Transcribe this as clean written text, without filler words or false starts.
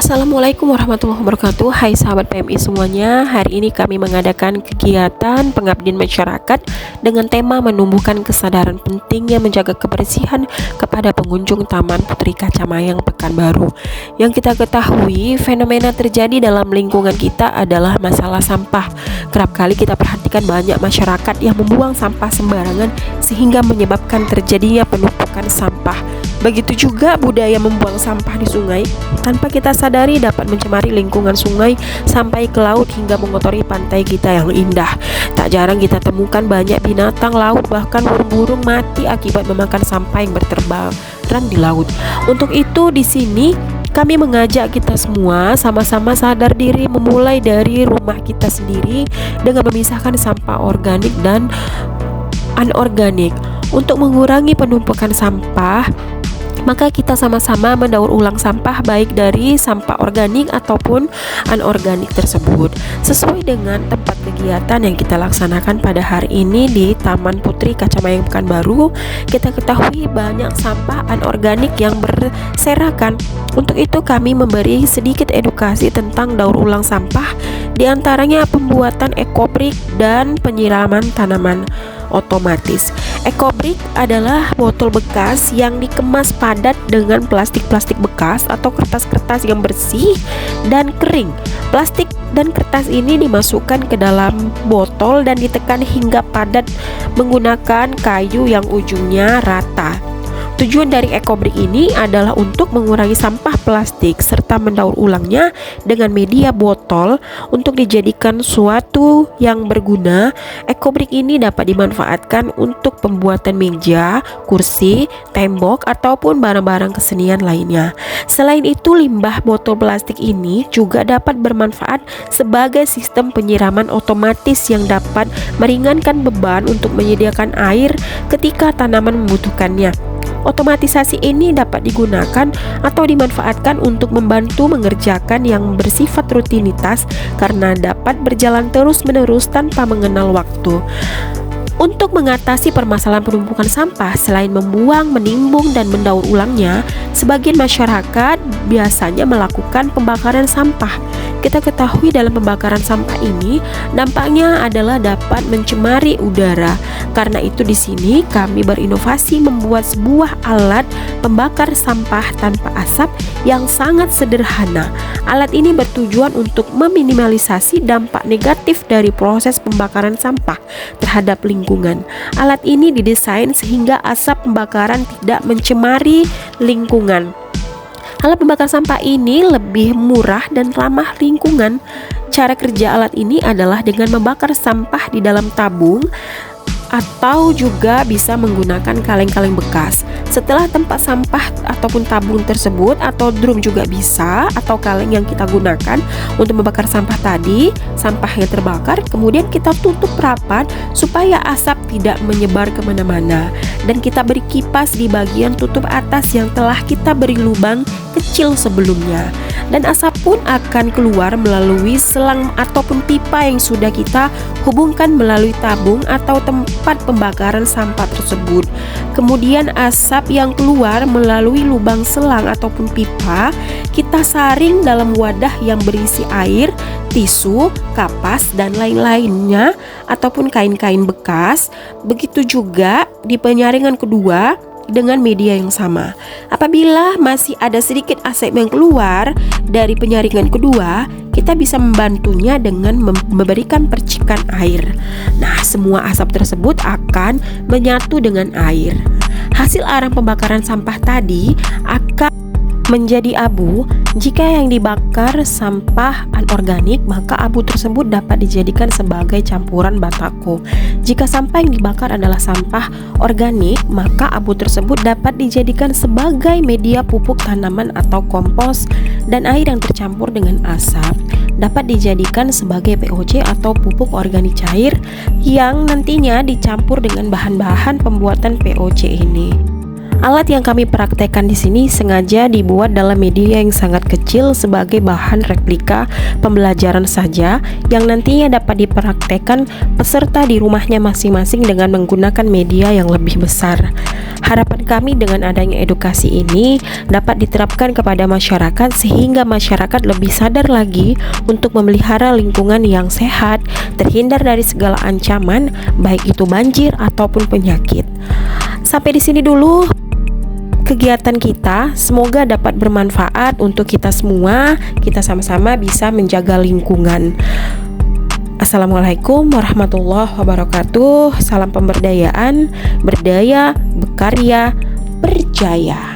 Assalamualaikum warahmatullahi wabarakatuh. Hai sahabat PMI semuanya. Hari ini kami mengadakan kegiatan pengabdian masyarakat dengan tema menumbuhkan kesadaran pentingnya menjaga kebersihan kepada pengunjung Taman Putri Kacamayang Pekanbaru. Yang kita ketahui, fenomena terjadi dalam lingkungan kita adalah masalah sampah. Kerap kali kita perhatikan banyak masyarakat yang membuang sampah sembarangan sehingga menyebabkan terjadinya penumpukan sampah. Begitu juga budaya membuang sampah di sungai tanpa kita sadari dapat mencemari lingkungan sungai sampai ke laut hingga mengotori pantai kita yang indah. Tak jarang kita temukan banyak binatang laut bahkan burung-burung mati akibat memakan sampah yang berterbangan di laut. Untuk itu di sini kami mengajak kita semua sama-sama sadar diri memulai dari rumah kita sendiri dengan memisahkan sampah organik dan anorganik. Untuk mengurangi penumpukan sampah, maka kita sama-sama mendaur ulang sampah baik dari sampah organik ataupun anorganik tersebut sesuai dengan tempat kegiatan yang kita laksanakan pada hari ini di Taman Putri Kacamayang Pekanbaru. Kita ketahui banyak sampah anorganik yang berserakan. Untuk itu kami memberi sedikit edukasi tentang daur ulang sampah, diantaranya pembuatan ekobrik dan penyiraman tanaman otomatis. Ekobrik adalah botol bekas yang dikemas padat dengan plastik-plastik bekas atau kertas-kertas yang bersih dan kering. Plastik dan kertas ini dimasukkan ke dalam botol dan ditekan hingga padat menggunakan kayu yang ujungnya rata. Tujuan dari ekobrik ini adalah untuk mengurangi sampah plastik serta mendaur ulangnya dengan media botol untuk dijadikan suatu yang berguna. Ekobrik ini dapat dimanfaatkan untuk pembuatan meja, kursi, tembok, ataupun barang-barang kesenian lainnya. Selain itu, limbah botol plastik ini juga dapat bermanfaat sebagai sistem penyiraman otomatis yang dapat meringankan beban untuk menyediakan air ketika tanaman membutuhkannya. Otomatisasi ini dapat digunakan atau dimanfaatkan untuk membantu mengerjakan yang bersifat rutinitas karena dapat berjalan terus-menerus tanpa mengenal waktu. Untuk mengatasi permasalahan penumpukan sampah, selain membuang, menimbun, dan mendaur ulangnya, sebagian masyarakat biasanya melakukan pembakaran sampah. Kita ketahui dalam pembakaran sampah ini dampaknya adalah dapat mencemari udara. Karena itu di sini kami berinovasi membuat sebuah alat pembakar sampah tanpa asap yang sangat sederhana. Alat ini bertujuan untuk meminimalisasi dampak negatif dari proses pembakaran sampah terhadap lingkungan. Alat ini didesain sehingga asap pembakaran tidak mencemari lingkungan. Alat pembakar sampah ini lebih murah dan ramah lingkungan. Cara kerja alat ini adalah dengan membakar sampah di dalam tabung atau juga bisa menggunakan kaleng-kaleng bekas. Setelah tempat sampah ataupun tabung tersebut atau drum juga bisa, atau kaleng yang kita gunakan untuk membakar sampah tadi, sampahnya terbakar, kemudian kita tutup rapat supaya asap tidak menyebar kemana-mana. Dan kita beri kipas di bagian tutup atas yang telah kita beri lubang kecil sebelumnya. Dan asap pun akan keluar melalui selang ataupun pipa yang sudah kita hubungkan melalui tabung atau tempat pembakaran sampah tersebut. Kemudian asap yang keluar melalui lubang selang ataupun pipa kita saring dalam wadah yang berisi air, tisu, kapas, dan lain-lainnya ataupun kain-kain bekas. Begitu juga di penyaringan kedua dengan media yang sama. Apabila masih ada sedikit asap yang keluar dari penyaringan kedua, kita bisa membantunya dengan memberikan percikan air. Nah, semua asap tersebut akan menyatu dengan air. Hasil arang pembakaran sampah tadi akan menjadi abu. Jika yang dibakar sampah anorganik, maka abu tersebut dapat dijadikan sebagai campuran batako. Jika sampah yang dibakar adalah sampah organik, maka abu tersebut dapat dijadikan sebagai media pupuk tanaman atau kompos, dan air yang tercampur dengan asap dapat dijadikan sebagai POC atau pupuk organik cair yang nantinya dicampur dengan bahan-bahan pembuatan POC ini. Alat yang kami praktekkan di sini sengaja dibuat dalam media yang sangat kecil sebagai bahan replika pembelajaran saja yang nantinya dapat dipraktekkan peserta di rumahnya masing-masing dengan menggunakan media yang lebih besar. Harapan kami dengan adanya edukasi ini dapat diterapkan kepada masyarakat sehingga masyarakat lebih sadar lagi untuk memelihara lingkungan yang sehat, terhindar dari segala ancaman, baik itu banjir ataupun penyakit. Sampai di sini dulu kegiatan kita, semoga dapat bermanfaat untuk kita semua. Kita sama-sama bisa menjaga lingkungan. Assalamualaikum warahmatullahi wabarakatuh. Salam pemberdayaan, berdaya, berkarya, berjaya.